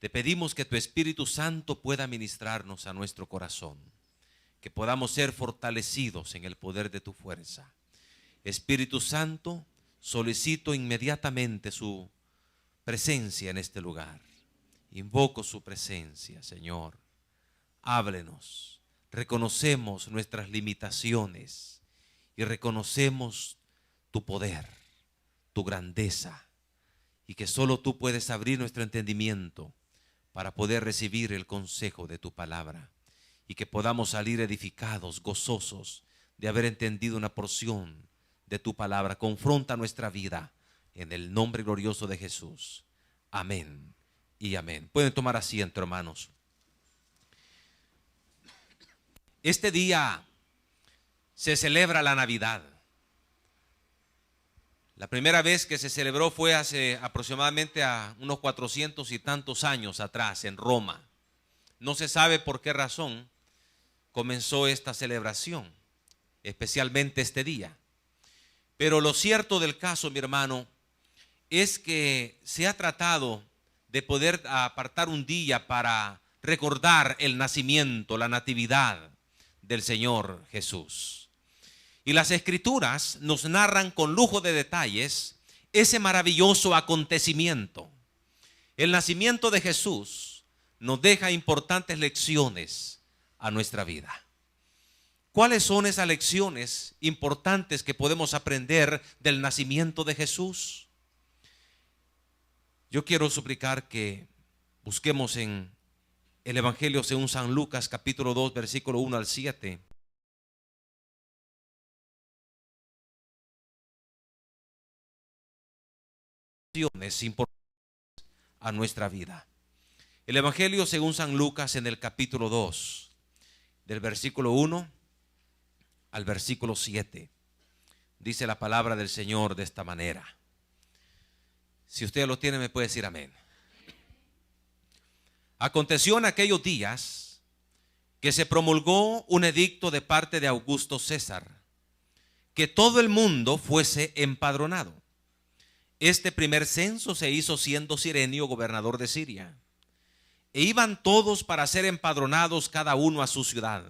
te pedimos que tu Espíritu Santo pueda ministrarnos a nuestro corazón, que podamos ser fortalecidos en el poder de tu fuerza. Espíritu Santo, solicito inmediatamente su presencia en este lugar. Invoco su presencia, Señor. Háblenos. Reconocemos nuestras limitaciones y reconocemos tu poder, tu grandeza, y que solo tú puedes abrir nuestro entendimiento para poder recibir el consejo de tu palabra, y que podamos salir edificados, gozosos de haber entendido una porción de tu palabra. Confronta nuestra vida en el nombre glorioso de Jesús. Amén y amén. Pueden tomar asiento, hermanos. Este día se celebra la Navidad. La primera vez que se celebró fue hace aproximadamente a unos 400 y tantos años atrás en Roma. No se sabe por qué razón comenzó esta celebración, especialmente este día. Pero lo cierto del caso, mi hermano, es que se ha tratado de poder apartar un día para recordar el nacimiento, la natividad del Señor Jesús. Y las Escrituras nos narran con lujo de detalles ese maravilloso acontecimiento. El nacimiento de Jesús nos deja importantes lecciones a nuestra vida. ¿Cuáles son esas lecciones importantes que podemos aprender del nacimiento de Jesús? Yo quiero suplicar que busquemos en el Evangelio según San Lucas, capítulo 2, versículo 1 al 7. Importantes a nuestra vida. El Evangelio según San Lucas en el capítulo 2, del versículo 1 al versículo 7. Dice la palabra del Señor de esta manera. Si usted lo tiene, me puede decir amén. Aconteció en aquellos días que se promulgó un edicto de parte de Augusto César, que todo el mundo fuese empadronado. Este primer censo se hizo siendo Cirenio gobernador de Siria. E iban todos para ser empadronados, cada uno a su ciudad.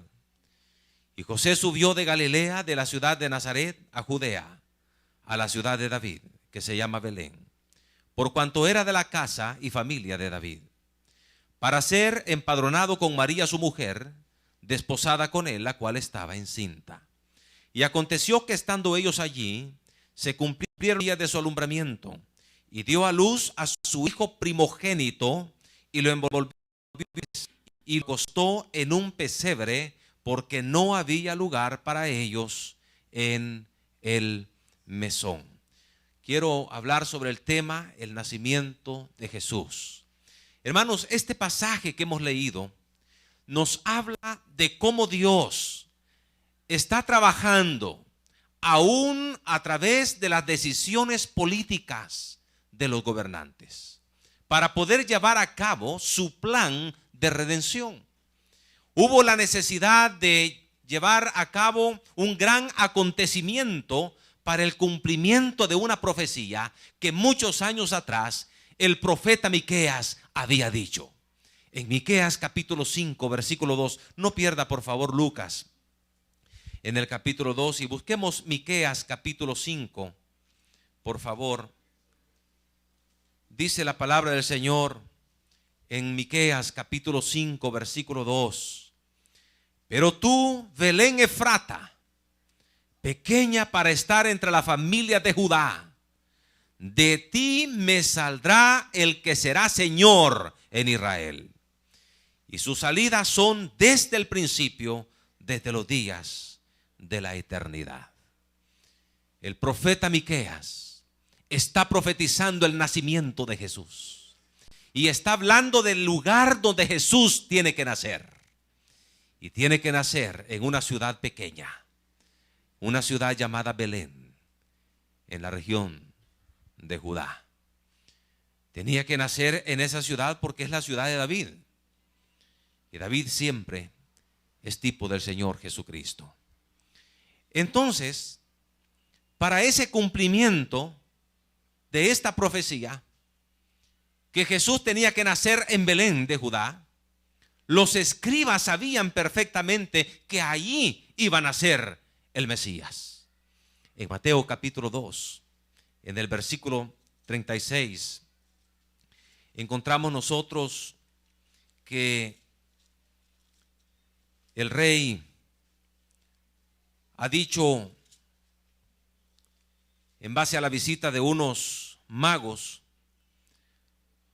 Y José subió de Galilea, de la ciudad de Nazaret, a Judea, a la ciudad de David, que se llama Belén, por cuanto era de la casa y familia de David, para ser empadronado con María su mujer, desposada con él, la cual estaba encinta. Y aconteció que estando ellos allí, se cumplieron los días de su alumbramiento, y dio a luz a su hijo primogénito, y lo envolvió y lo acostó en un pesebre, porque no había lugar para ellos en el mesón. Quiero hablar sobre el tema, el nacimiento de Jesús. Hermanos, este pasaje que hemos leído nos habla de cómo Dios está trabajando aún a través de las decisiones políticas de los gobernantes para poder llevar a cabo su plan de redención. Hubo la necesidad de llevar a cabo un gran acontecimiento para el cumplimiento de una profecía que muchos años atrás el profeta Miqueas había dicho. En Miqueas capítulo 5 versículo 2, no pierda por favor Lucas, en el capítulo 2, y busquemos Miqueas capítulo 5, por favor. Dice la palabra del Señor en Miqueas capítulo 5 versículo 2: pero tú, Belén Efrata, pequeña para estar entre la familia de Judá, de ti me saldrá el que será Señor en Israel, y sus salidas son desde el principio, desde los días de la eternidad. El profeta Miqueas está profetizando el nacimiento de Jesús y está hablando del lugar donde Jesús tiene que nacer, y tiene que nacer en una ciudad pequeña, una ciudad llamada Belén, en la región de Judá. Tenía que nacer en esa ciudad porque es la ciudad de David, y David siempre es tipo del Señor Jesucristo. Entonces, para ese cumplimiento de esta profecía, que Jesús tenía que nacer en Belén de Judá, los escribas sabían perfectamente que allí iba a nacer el Mesías. En Mateo capítulo 2, en el versículo 36, encontramos nosotros que el rey ha dicho, en base a la visita de unos magos,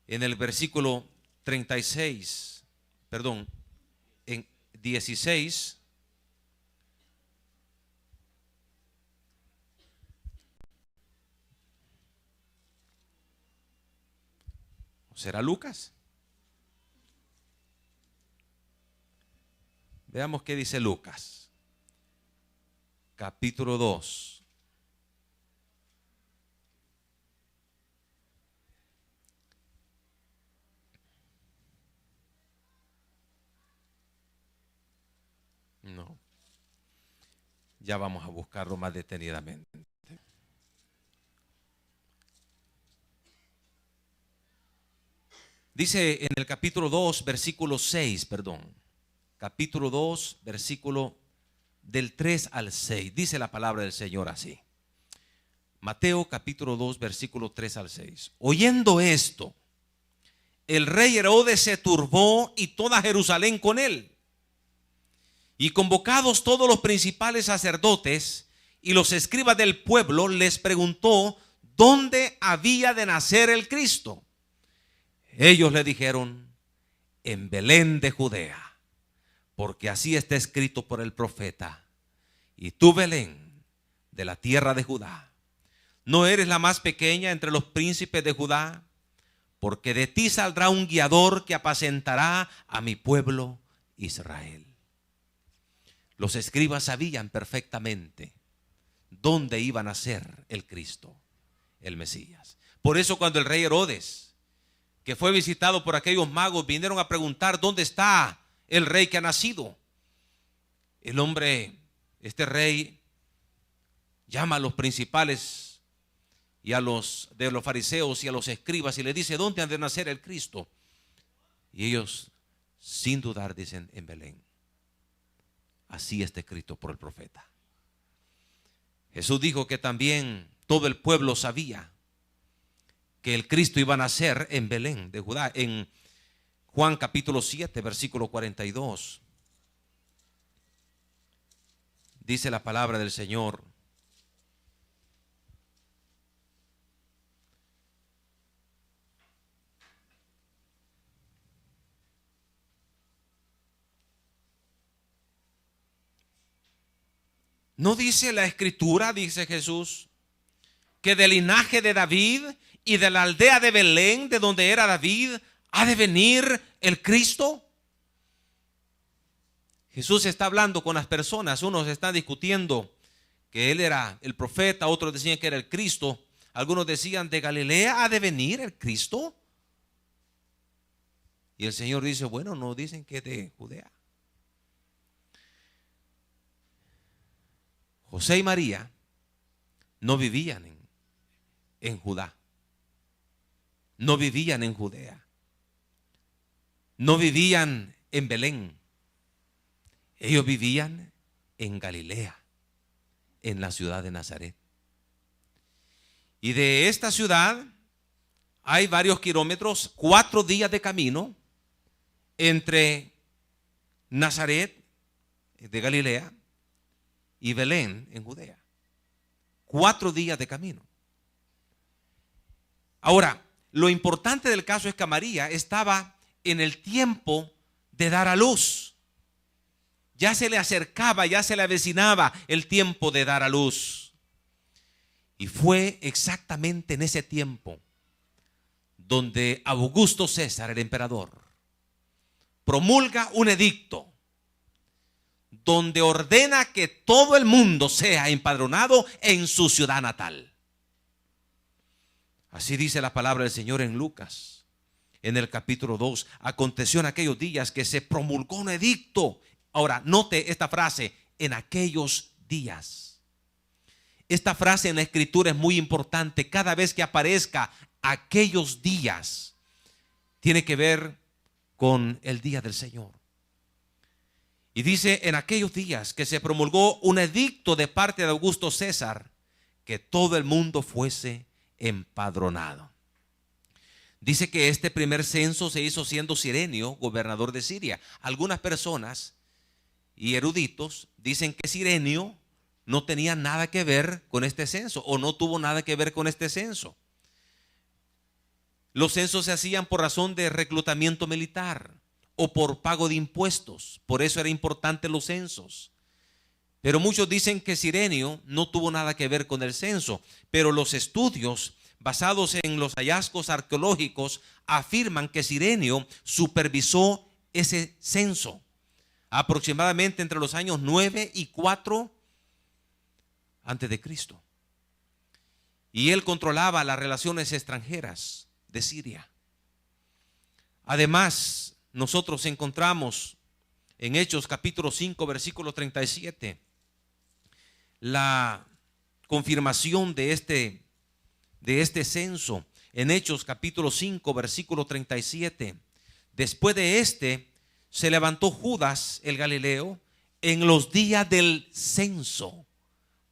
en el versículo 36, perdón, en 16, ¿será Lucas? Veamos qué dice Lucas, capítulo 2. No, ya vamos a buscarlo más detenidamente. Dice en el capítulo 2, versículo 6, perdón. Capítulo 2, versículo del 3 al 6. Dice la palabra del Señor así. Mateo capítulo 2, versículo 3 al 6. Oyendo esto, el rey Herodes se turbó y toda Jerusalén con él. Y convocados todos los principales sacerdotes y los escribas del pueblo, les preguntó dónde había de nacer el Cristo. Ellos le dijeron, en Belén de Judea, porque así está escrito por el profeta. Y tú, Belén, de la tierra de Judá, no eres la más pequeña entre los príncipes de Judá, porque de ti saldrá un guiador que apacentará a mi pueblo Israel. Los escribas sabían perfectamente dónde iba a nacer el Cristo, el Mesías. Por eso cuando el rey Herodes, que fue visitado por aquellos magos, vinieron a preguntar dónde está el rey que ha nacido, el hombre, este rey, llama a los principales y a los de los fariseos y a los escribas y les dice, ¿dónde ha de nacer el Cristo? Y ellos, sin dudar, dicen, en Belén. Así está escrito por el profeta. Jesús dijo que también todo el pueblo sabía que el Cristo iba a nacer en Belén de Judá. En Juan capítulo 7, versículo 42, dice la palabra del Señor: ¿no dice la Escritura, dice Jesús, que del linaje de David y de la aldea de Belén, de donde era David, ha de venir el Cristo? Jesús está hablando con las personas. Unos están discutiendo que él era el profeta, otros decían que era el Cristo. Algunos decían, ¿de Galilea ha de venir el Cristo? Y el Señor dice, bueno, no dicen que es de Judea. José y María no vivían en Judá, no vivían en Judea, no vivían en Belén. Ellos vivían en Galilea, en la ciudad de Nazaret. Y de esta ciudad hay varios kilómetros, 4 días de camino entre Nazaret de Galilea y Belén en Judea. 4 días de camino. Ahora, lo importante del caso es que María estaba en el tiempo de dar a luz. Ya se le acercaba, ya se le avecinaba el tiempo de dar a luz. Y fue exactamente en ese tiempo donde Augusto César, el emperador, promulga un edicto donde ordena que todo el mundo sea empadronado en su ciudad natal. Así dice la palabra del Señor en Lucas, en el capítulo 2. Aconteció en aquellos días que se promulgó un edicto. Ahora, note esta frase, en aquellos días. Esta frase en la Escritura es muy importante. Cada vez que aparezca aquellos días, tiene que ver con el día del Señor. Y dice, en aquellos días que se promulgó un edicto de parte de Augusto César, que todo el mundo fuese empadronado. Dice que este primer censo se hizo siendo Cirenio gobernador de Siria. Algunas personas y eruditos dicen que Cirenio no tenía nada que ver con este censo, o no tuvo nada que ver con este censo. Los censos se hacían por razón de reclutamiento militar o por pago de impuestos. Por eso era importante los censos. Pero muchos dicen que Cirenio no tuvo nada que ver con el censo. Pero los estudios basados en los hallazgos arqueológicos afirman que Cirenio supervisó ese censo aproximadamente entre los años 9 y 4 antes de Cristo. Y él controlaba las relaciones extranjeras de Siria. Además, nosotros encontramos en Hechos capítulo 5 versículo 37 la confirmación de este censo. En Hechos capítulo 5 versículo 37, después de se levantó Judas el Galileo en los días del censo.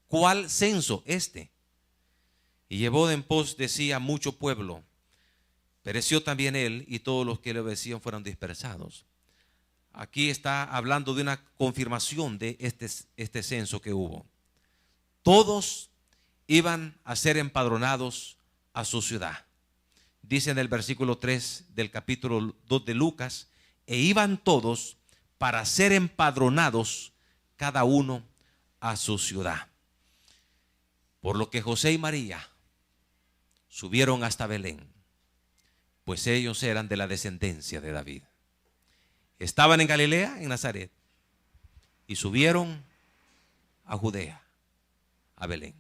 ¿Cuál censo? Y llevó en pos de sí a mucho pueblo. Pereció también él, y todos los que le obedecían fueron dispersados. Aquí está hablando de una confirmación de este censo que hubo. Todos iban a ser empadronados a su ciudad. Dice en el versículo 3 del capítulo 2 de Lucas, e iban todos para ser empadronados cada uno a su ciudad. Por lo que José y María subieron hasta Belén, pues ellos eran de la descendencia de David. Estaban en Galilea, en Nazaret, y subieron a Judea, a Belén.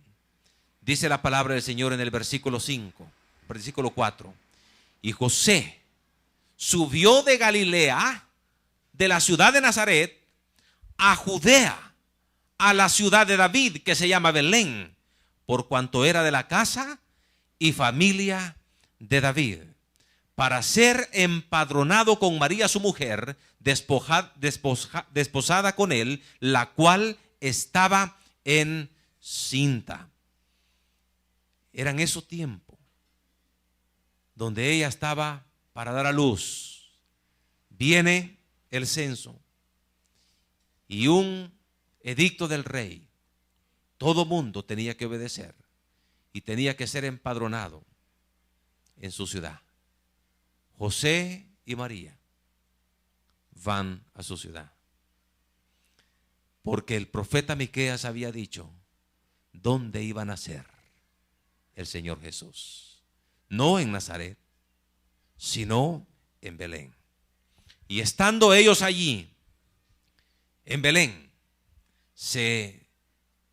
Dice la palabra del Señor en el versículo 5, versículo 4. Y José subió de Galilea, de la ciudad de Nazaret, a Judea, a la ciudad de David, que se llama Belén, por cuanto era de la casa y familia de David, para ser empadronado con María su mujer, desposada con él, la cual estaba encinta. Era en esos tiempos donde ella estaba para dar a luz. Viene el censo y un edicto del rey. Todo mundo tenía que obedecer y tenía que ser empadronado en su ciudad. José y María van a su ciudad, porque el profeta Miqueas había dicho dónde iba a nacer el Señor Jesús. No en Nazaret, sino en Belén. Y estando ellos allí, en Belén, se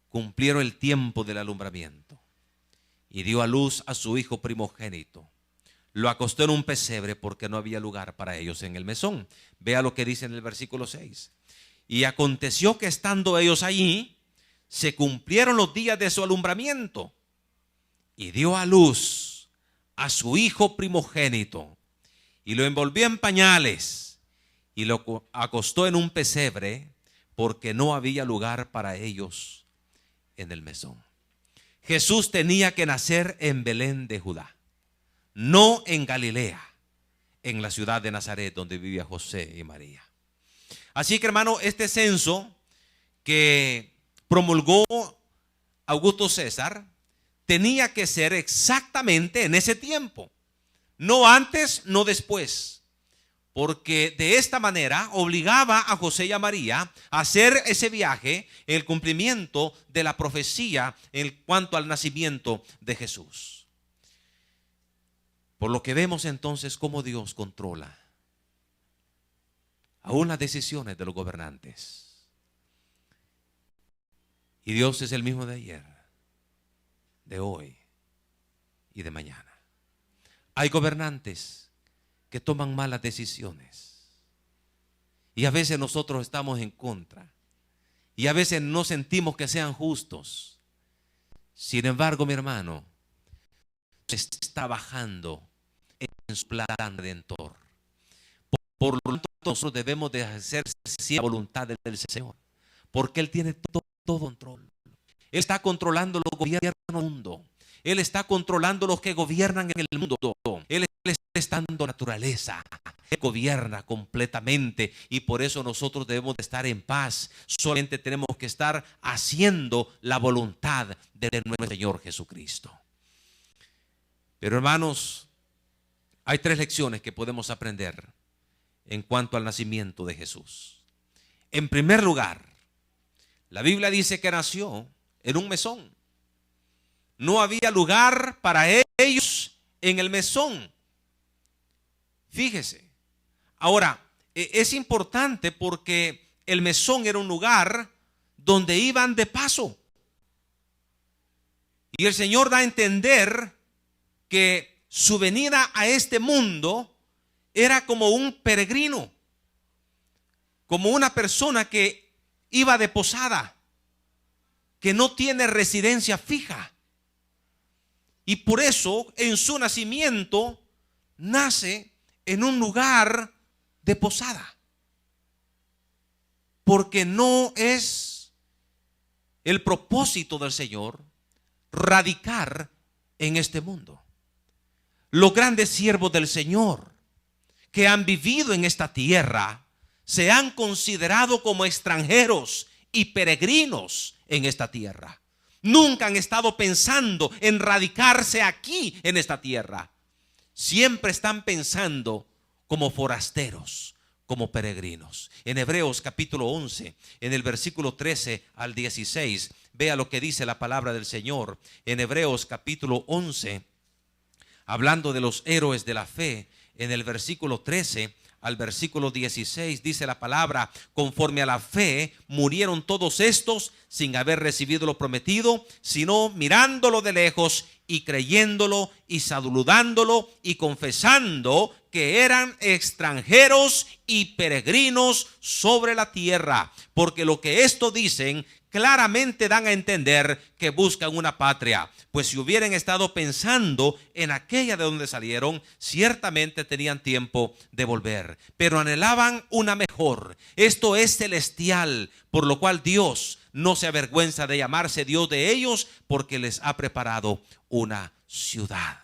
cumplieron el tiempo del alumbramiento. Y dio a luz a su hijo primogénito. Lo acostó en un pesebre porque no había lugar para ellos en el mesón. Vea lo que dice en el versículo 6. Y aconteció que estando ellos allí, se cumplieron los días de su alumbramiento. Y dio a luz a su hijo primogénito. Y lo envolvió en pañales. Y lo acostó en un pesebre porque no había lugar para ellos en el mesón. Jesús tenía que nacer en Belén de Judá, no en Galilea, en la ciudad de Nazaret donde vivía José y María. Así que, hermano, este censo que promulgó Augusto César tenía que ser exactamente en ese tiempo, no antes, no después. Porque de esta manera obligaba a José y a María a hacer ese viaje, el cumplimiento de la profecía en cuanto al nacimiento de Jesús. Por lo que vemos entonces cómo Dios controla aún las decisiones de los gobernantes. Y Dios es el mismo de ayer, de hoy y de mañana. Hay gobernantes que toman malas decisiones y a veces nosotros estamos en contra y a veces no sentimos que sean justos. Sin embargo, mi hermano, se está bajando en su plan redentor. Por lo tanto, nosotros debemos de hacer siempre la voluntad del Señor, porque Él tiene todo control. Él está controlando los gobiernos del mundo. Él está controlando los que gobiernan en el mundo. Él está dando naturaleza. Él gobierna completamente y por eso nosotros debemos de estar en paz. Solamente tenemos que estar haciendo la voluntad de nuestro Señor Jesucristo. Pero hermanos, hay 3 lecciones que podemos aprender en cuanto al nacimiento de Jesús. En primer lugar, la Biblia dice que nació en un mesón. No había lugar para ellos en el mesón. Fíjese. Ahora, es importante porque el mesón era un lugar donde iban de paso. Y el Señor da a entender que su venida a este mundo era como un peregrino, como una persona que iba de posada, que no tiene residencia fija. Y por eso en su nacimiento nace en un lugar de posada, porque no es el propósito del Señor radicar en este mundo. Los grandes siervos del Señor que han vivido en esta tierra se han considerado como extranjeros y peregrinos en esta tierra. Nunca han estado pensando en radicarse aquí en esta tierra. Siempre están pensando como forasteros, como peregrinos. En Hebreos capítulo 11, en el versículo 13 al 16, vea lo que dice la palabra del Señor. En Hebreos capítulo 11, hablando de los héroes de la fe, en el versículo 13 al versículo 16 dice la palabra: conforme a la fe murieron todos estos sin haber recibido lo prometido, sino mirándolo de lejos y creyéndolo y saludándolo y confesando que eran extranjeros y peregrinos sobre la tierra. Porque lo que esto dicen claramente dan a entender que buscan una patria, pues si hubieran estado pensando en aquella de donde salieron, ciertamente tenían tiempo de volver, pero anhelaban una mejor. Esto es celestial, por lo cual Dios no se avergüenza de llamarse Dios de ellos, porque les ha preparado una ciudad.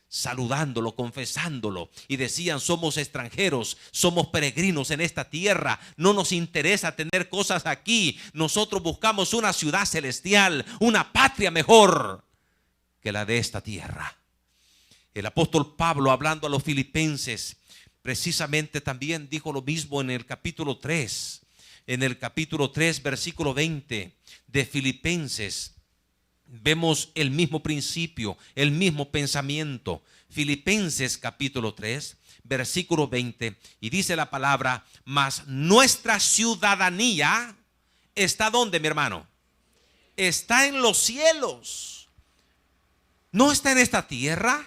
Saludándolo, confesándolo, y decían: somos extranjeros, somos peregrinos en esta tierra, no nos interesa tener cosas aquí, nosotros buscamos una ciudad celestial, una patria mejor que la de esta tierra. El apóstol Pablo, hablando a los filipenses, precisamente también dijo lo mismo en el capítulo 3, versículo 20 de Filipenses. Vemos el mismo principio, el mismo pensamiento. Filipenses capítulo 3, versículo 20. Y dice la palabra: mas nuestra ciudadanía está ¿dónde, mi hermano? Está en los cielos. No está en esta tierra,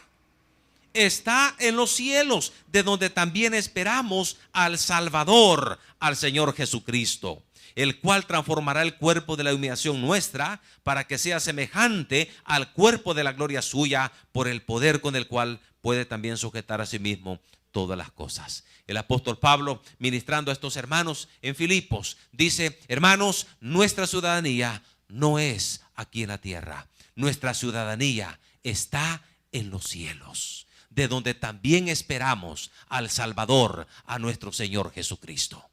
está en los cielos, de donde también esperamos al Salvador, al Señor Jesucristo, el cual transformará el cuerpo de la humillación nuestra para que sea semejante al cuerpo de la gloria suya, por el poder con el cual puede también sujetar a sí mismo todas las cosas. El apóstol Pablo, ministrando a estos hermanos en Filipos, dice: hermanos, nuestra ciudadanía no es aquí en la tierra, nuestra ciudadanía está en los cielos, de donde también esperamos al Salvador, a nuestro Señor Jesucristo.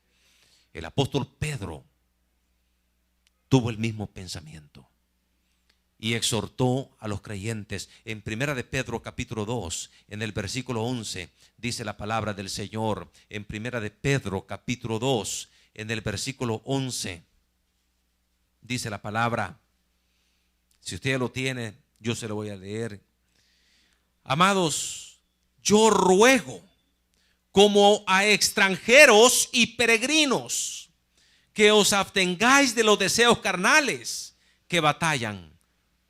El apóstol Pedro tuvo el mismo pensamiento y exhortó a los creyentes. En primera de Pedro capítulo 2, en el versículo 11, dice la palabra del Señor. En primera de Pedro capítulo 2, en el versículo 11, dice la palabra. Si usted lo tiene, yo se lo voy a leer. Amados, yo ruego como a extranjeros y peregrinos que os abstengáis de los deseos carnales que batallan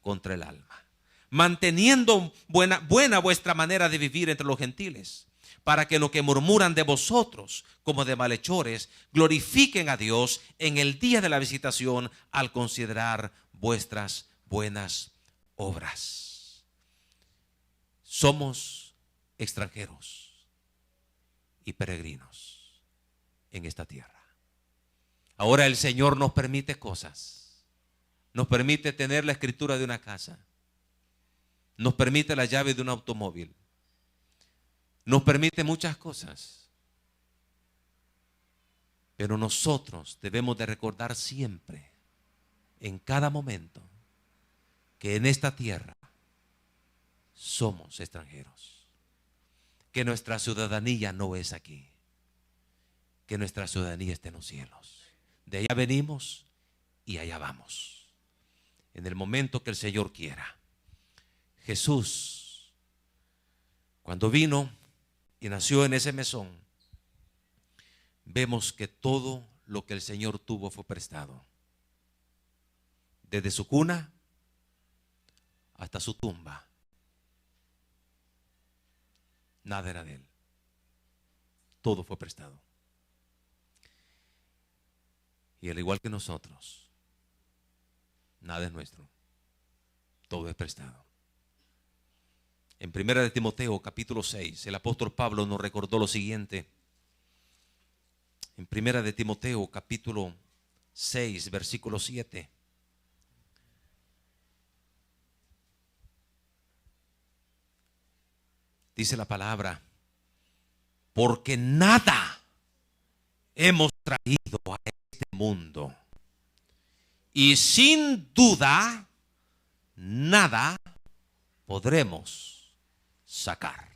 contra el alma, manteniendo buena vuestra manera de vivir entre los gentiles, para que los que murmuran de vosotros como de malhechores glorifiquen a Dios en el día de la visitación, al considerar vuestras buenas obras. Somos extranjeros y peregrinos. en esta tierra. Ahora el Señor nos permite cosas. Nos permite tener la escritura de una casa. Nos permite la llave de un automóvil. Nos permite muchas cosas. Pero nosotros debemos de recordar siempre, en cada momento, que en esta tierra somos extranjeros. Que nuestra ciudadanía no es aquí. Que nuestra ciudadanía está en los cielos. De allá venimos y allá vamos. En el momento que el Señor quiera. Jesús, cuando vino y nació en ese mesón, vemos que todo lo que el Señor tuvo fue prestado. Desde su cuna hasta su tumba. Nada era de él. Todo fue prestado. Y al igual que nosotros, nada es nuestro. Todo es prestado. En 1 de Timoteo capítulo 6, el apóstol Pablo nos recordó lo siguiente. En 1 de Timoteo capítulo 6, versículo 7. Dice la palabra: porque nada hemos traído a este mundo, y sin duda nada podremos sacar.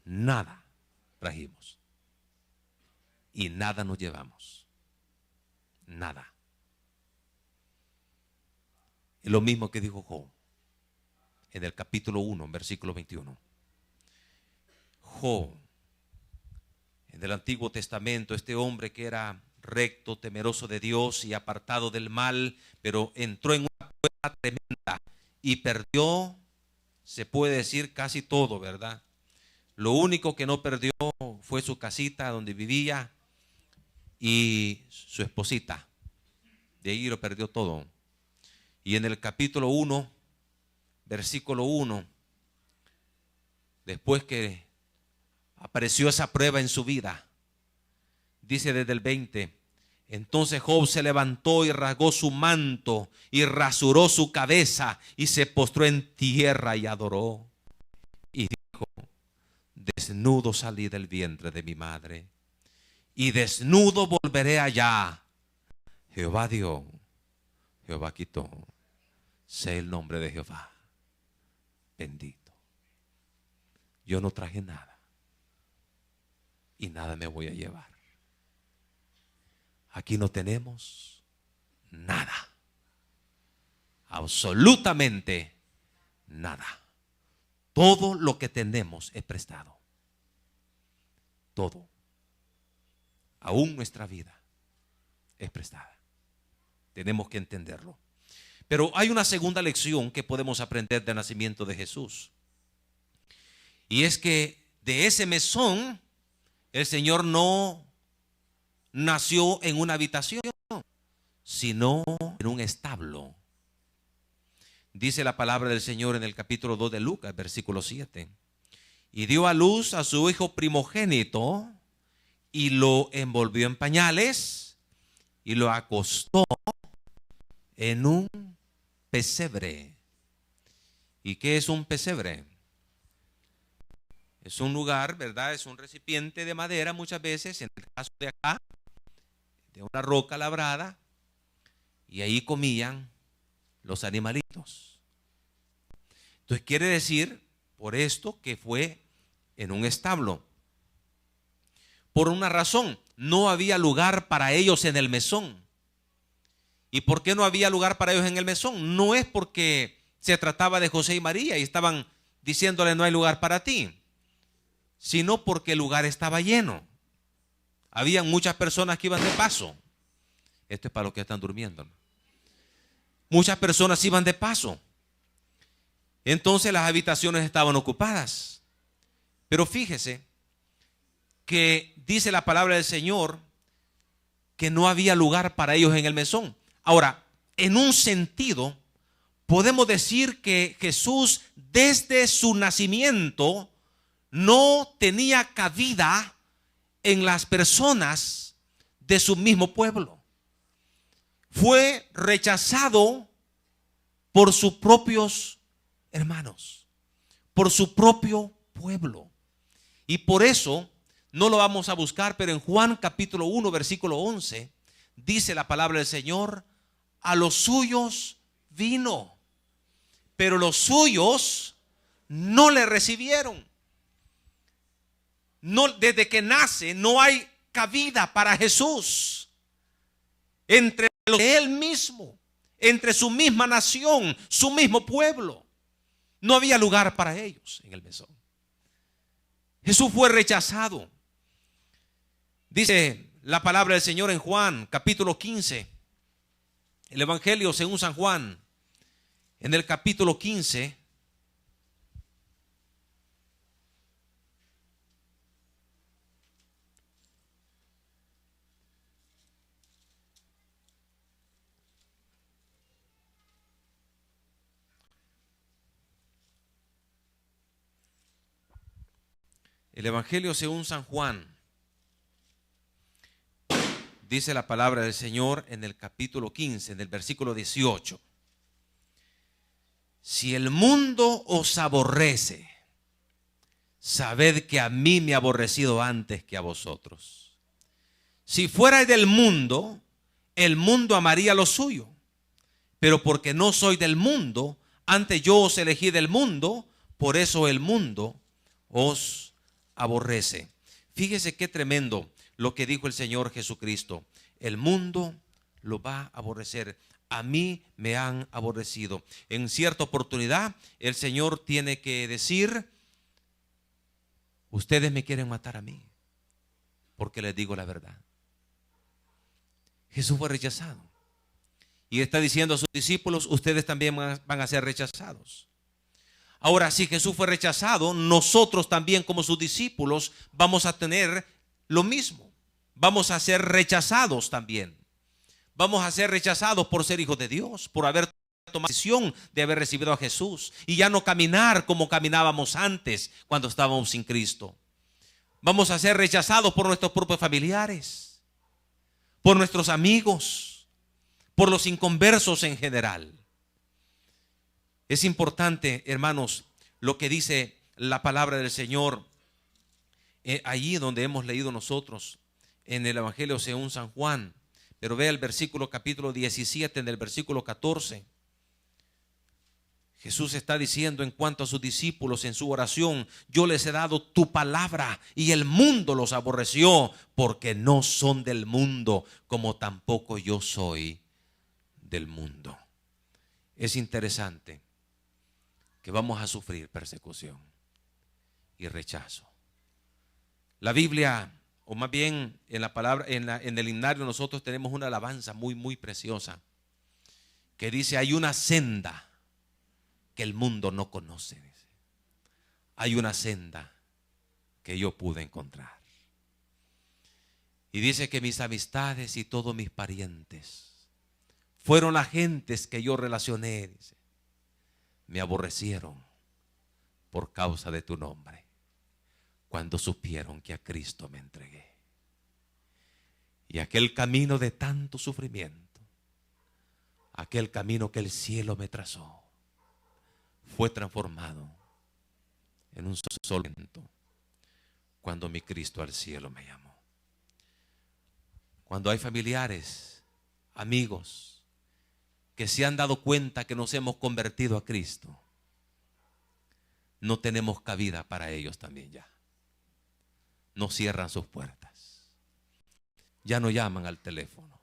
Nada trajimos y nada nos llevamos. Nada. Es lo mismo que dijo Job en el capítulo 1, versículo 21. Job, en el Antiguo Testamento, este hombre que era recto, temeroso de Dios y apartado del mal, pero entró en una prueba tremenda y perdió, se puede decir, casi todo, ¿verdad? Lo único que no perdió fue su casita donde vivía y su esposita. De ahí lo perdió todo. Y en el capítulo 1, versículo 1, después que apareció esa prueba en su vida, dice desde el 20: entonces Job se levantó y rasgó su manto y rasuró su cabeza y se postró en tierra y adoró. Y dijo: desnudo salí del vientre de mi madre y desnudo volveré allá. Jehová dio, Jehová quitó. Sea el nombre de Jehová bendito. Yo no traje nada y nada me voy a llevar. Aquí no tenemos nada. Absolutamente nada. Todo lo que tenemos es prestado. Todo. Aún nuestra vida es prestada. Tenemos que entenderlo. Pero hay una segunda lección que podemos aprender del nacimiento de Jesús. Y es que de ese mesón el Señor no nació en una habitación, sino en un establo. Dice la palabra del Señor en el capítulo 2 de Lucas, versículo 7. Y dio a luz a su hijo primogénito y lo envolvió en pañales y lo acostó en un pesebre. ¿Y qué es un pesebre? Es un lugar, ¿verdad? Es un recipiente de madera muchas veces, en el caso de acá, de una roca labrada, y ahí comían los animalitos. Entonces quiere decir, por esto, que fue en un establo. Por una razón, no había lugar para ellos en el mesón. ¿Y por qué no había lugar para ellos en el mesón? No es porque se trataba de José y María y estaban diciéndole: no hay lugar para ti, sino porque el lugar estaba lleno. Habían muchas personas que iban de paso. Esto es para los que están durmiendo, ¿no? Muchas personas iban de paso. Entonces las habitaciones estaban ocupadas. Pero fíjese que dice la palabra del Señor que no había lugar para ellos en el mesón. Ahora, en un sentido, podemos decir que Jesús desde su nacimiento no tenía cabida en las personas de su mismo pueblo. Fue rechazado por sus propios hermanos, por su propio pueblo. Y por eso no lo vamos a buscar, pero en Juan capítulo 1, versículo 11, dice la palabra del Señor: a los suyos vino, pero los suyos no le recibieron. No, desde que nace no hay cabida para Jesús entre él mismo, entre su misma nación, su mismo pueblo. No había lugar para ellos en el mesón. Jesús fue rechazado. Dice la palabra del Señor en Juan capítulo 15, el Evangelio según San Juan, en el capítulo 15. El Evangelio según San Juan, dice la palabra del Señor en el capítulo 15, en el versículo 18. Si el mundo os aborrece, sabed que a mí me ha aborrecido antes que a vosotros. Si fuerais del mundo, el mundo amaría lo suyo. Pero porque no soy del mundo, antes yo os elegí del mundo, por eso el mundo os aborrece. Fíjese qué tremendo lo que dijo el Señor Jesucristo. El mundo lo va a aborrecer. A mí me han aborrecido. En cierta oportunidad el Señor tiene que decir: ustedes me quieren matar a mí porque les digo la verdad. Jesús fue rechazado y está diciendo a sus discípulos: ustedes también van a ser rechazados. Ahora, si Jesús fue rechazado, nosotros también como sus discípulos vamos a tener lo mismo. Vamos a ser rechazados también. Vamos a ser rechazados por ser hijos de Dios, por haber tomado la decisión de haber recibido a Jesús y ya no caminar como caminábamos antes cuando estábamos sin Cristo. Vamos a ser rechazados por nuestros propios familiares, por nuestros amigos, por los inconversos en general. Es importante, hermanos, lo que dice la palabra del Señor allí donde hemos leído nosotros en el Evangelio según San Juan. Pero vea el versículo capítulo 17, en el versículo 14. Jesús está diciendo en cuanto a sus discípulos en su oración: yo les he dado tu palabra y el mundo los aborreció, porque no son del mundo, como tampoco yo soy del mundo. Es interesante que vamos a sufrir persecución y rechazo. La Biblia, o más bien en la palabra, en el himnario nosotros tenemos una alabanza muy preciosa que dice: hay una senda que el mundo no conoce. Dice. Hay una senda que yo pude encontrar. Y dice que mis amistades y todos mis parientes fueron las gentes que yo relacioné, dice, me aborrecieron por causa de tu nombre, cuando supieron que a Cristo me entregué. Y aquel camino de tanto sufrimiento, aquel camino que el cielo me trazó, fue transformado en un solo momento cuando mi Cristo al cielo me llamó. Cuando hay familiares, amigos, que se han dado cuenta que nos hemos convertido a Cristo, no tenemos cabida para ellos también ya. No cierran sus puertas. Ya no llaman al teléfono.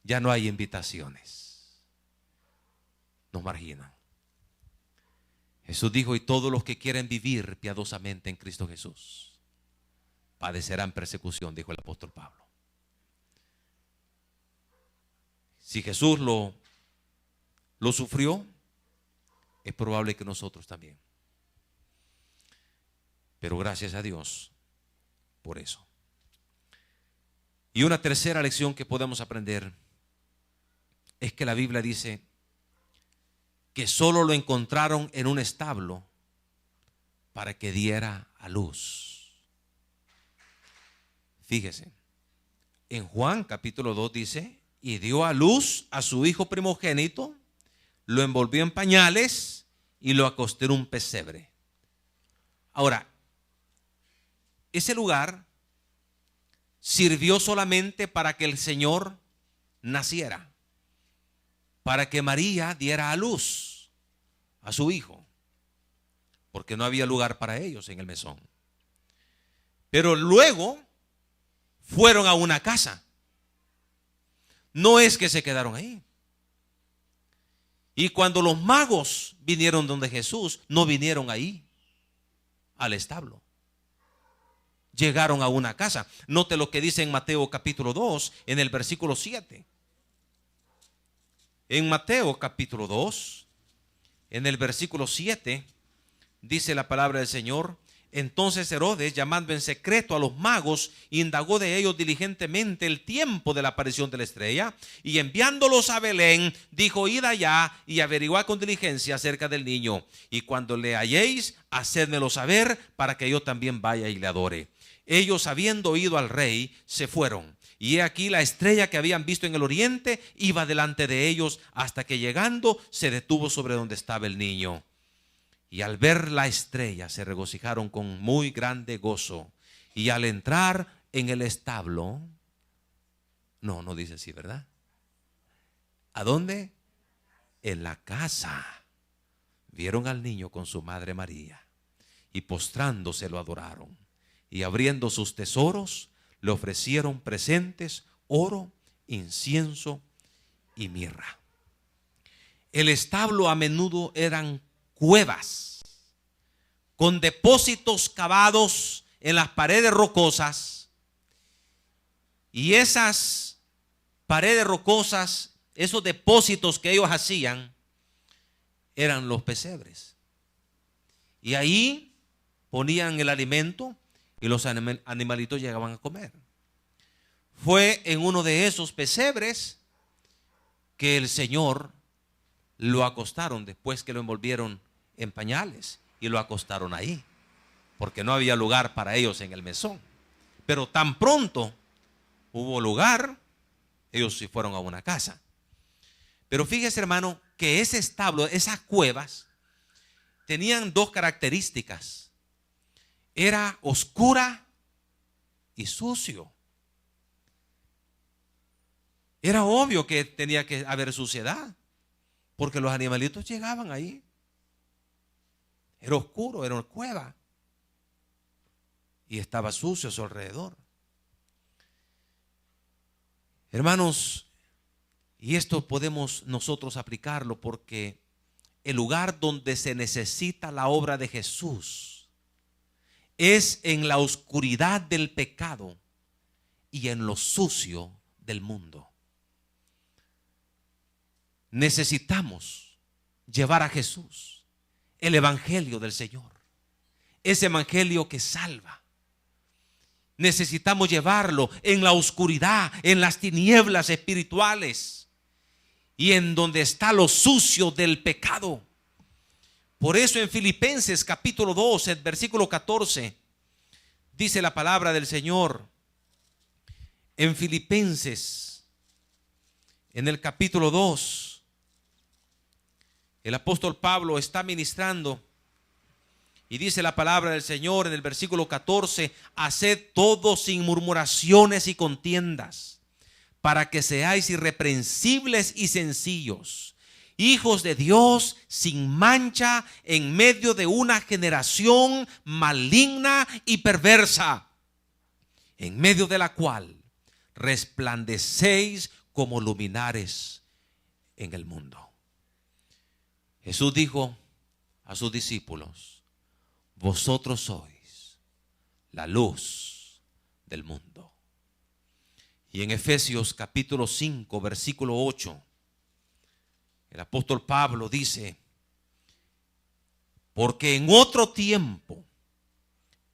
Ya no hay invitaciones. Nos marginan. Jesús dijo: y todos los que quieren vivir piadosamente en Cristo Jesús padecerán persecución, dijo el apóstol Pablo. Si Jesús lo sufrió, es probable que nosotros también. Pero gracias a Dios por eso. Y una tercera lección que podemos aprender es que la Biblia dice que solo lo encontraron en un establo para que diera a luz. Fíjese, en Juan capítulo 2 dice, y dio a luz a su hijo primogénito, lo envolvió en pañales y lo acostó en un pesebre. Ahora, ese lugar sirvió solamente para que el Señor naciera, para que María diera a luz a su hijo, porque no había lugar para ellos en el mesón. Pero luego fueron a una casa. No es que se quedaron ahí. Y cuando los magos vinieron donde Jesús, no vinieron ahí al establo. Llegaron a una casa. Note lo que dice en Mateo capítulo 2, en el versículo 7. En Mateo capítulo 2, en el versículo 7, dice la palabra del Señor: entonces Herodes, llamando en secreto a los magos, indagó de ellos diligentemente el tiempo de la aparición de la estrella, y enviándolos a Belén, dijo: id allá y averiguad con diligencia acerca del niño, y cuando le halléis, hacedmelo saber, para que yo también vaya y le adore. Ellos, habiendo oído al rey, se fueron, y he aquí la estrella que habían visto en el oriente iba delante de ellos, hasta que llegando se detuvo sobre donde estaba el niño. Y al ver la estrella se regocijaron con muy grande gozo. Y al entrar en el establo, no dice así, ¿verdad? ¿A dónde? En la casa. Vieron al niño con su madre María, y postrándose lo adoraron. Y abriendo sus tesoros, le ofrecieron presentes: oro, incienso y mirra. El establo a menudo eran cuevas con depósitos cavados en las paredes rocosas, y esas paredes rocosas, esos depósitos que ellos hacían, eran los pesebres, y ahí ponían el alimento y los animalitos llegaban a comer. Fue en uno de esos pesebres que el Señor lo acostaron, después que lo envolvieron en pañales, y lo acostaron ahí, porque no había lugar para ellos en el mesón. Pero tan pronto hubo lugar, ellos se fueron a una casa. Pero fíjese, hermano, que ese establo, esas cuevas, tenían dos características: era oscura y sucio. Era obvio que tenía que haber suciedad, porque los animalitos llegaban ahí. Era oscuro, era una cueva, y estaba sucio a su alrededor. Hermanos, y esto podemos nosotros aplicarlo, porque el lugar donde se necesita la obra de Jesús es en la oscuridad del pecado y en lo sucio del mundo. Necesitamos llevar a Jesús, el evangelio del Señor, ese evangelio que salva. Necesitamos llevarlo en la oscuridad, en las tinieblas espirituales y en donde está lo sucio del pecado. Por eso en Filipenses capítulo 2, el versículo 14, dice la palabra del Señor. En Filipenses, en el capítulo 2, el apóstol Pablo está ministrando y dice la palabra del Señor en el versículo 14: haced todo sin murmuraciones y contiendas, para que seáis irreprensibles y sencillos, hijos de Dios sin mancha en medio de una generación maligna y perversa, en medio de la cual resplandecéis como luminares en el mundo. Jesús dijo a sus discípulos: vosotros sois la luz del mundo. Y en Efesios capítulo 5, versículo 8, el apóstol Pablo dice: porque en otro tiempo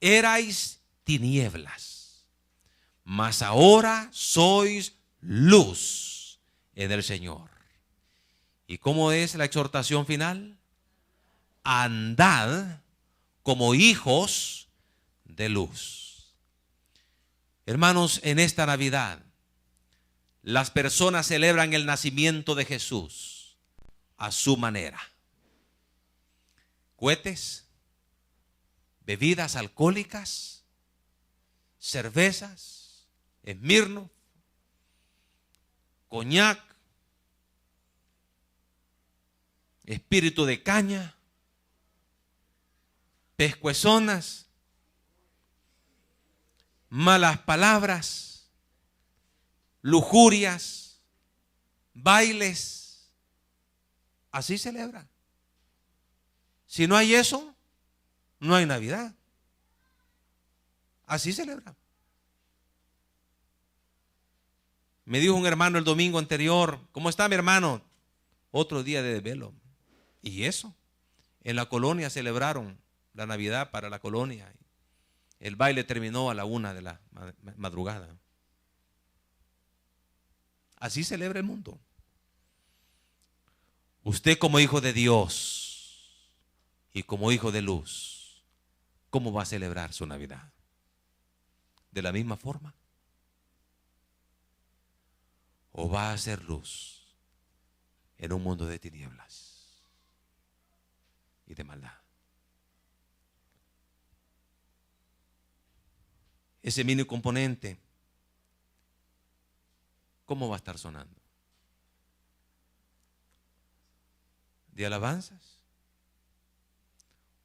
erais tinieblas, mas ahora sois luz en el Señor. ¿Y cómo es la exhortación final? Andad como hijos de luz. Hermanos, en esta Navidad, las personas celebran el nacimiento de Jesús a su manera. Cohetes, bebidas alcohólicas, cervezas, Smirnoff, coñac, espíritu de caña, pescuezonas, malas palabras, lujurias, bailes. Así celebran. Si no hay eso, no hay Navidad. Así celebran. Me dijo un hermano el domingo anterior: ¿cómo está mi hermano? Otro día de desvelo. ¿Y eso? En la colonia celebraron la Navidad para la colonia. El baile terminó a la 1 de la madrugada. Así celebra el mundo. Usted, como hijo de Dios y como hijo de luz, ¿cómo va a celebrar su Navidad? ¿De la misma forma? ¿O va a ser luz en un mundo de tinieblas y de maldad? Ese mini componente, ¿cómo va a estar sonando? ¿De alabanzas?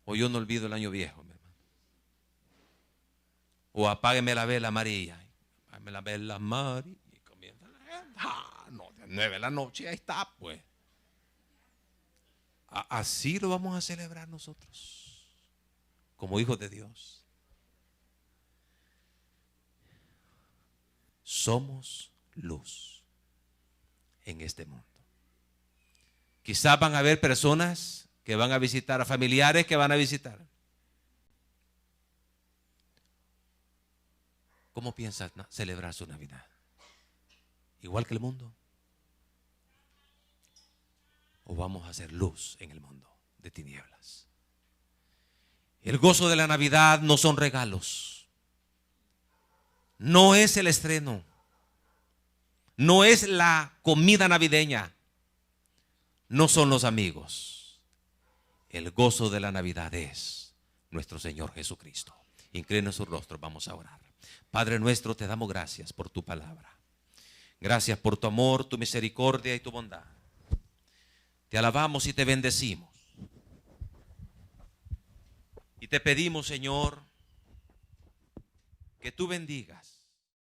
¿O yo no olvido el año viejo, mi hermano? ¿O apágueme la vela amarilla? Apágueme la vela amarilla y comienza la gente. No, de 9 de la noche, ahí está, pues. Así lo vamos a celebrar nosotros, como hijos de Dios. Somos luz en este mundo. Quizás van a haber personas que van a visitar, a familiares que van a visitar. ¿Cómo piensas celebrar su Navidad? ¿Igual que el mundo? ¿O vamos a hacer luz en el mundo de tinieblas? El gozo de la Navidad no son regalos. No es el estreno. No es la comida navideña. No son los amigos. El gozo de la Navidad es nuestro Señor Jesucristo. Inclina su rostro, vamos a orar. Padre nuestro, te damos gracias por tu palabra. Gracias por tu amor, tu misericordia y tu bondad. Te alabamos y te bendecimos. Y te pedimos, Señor, que tú bendigas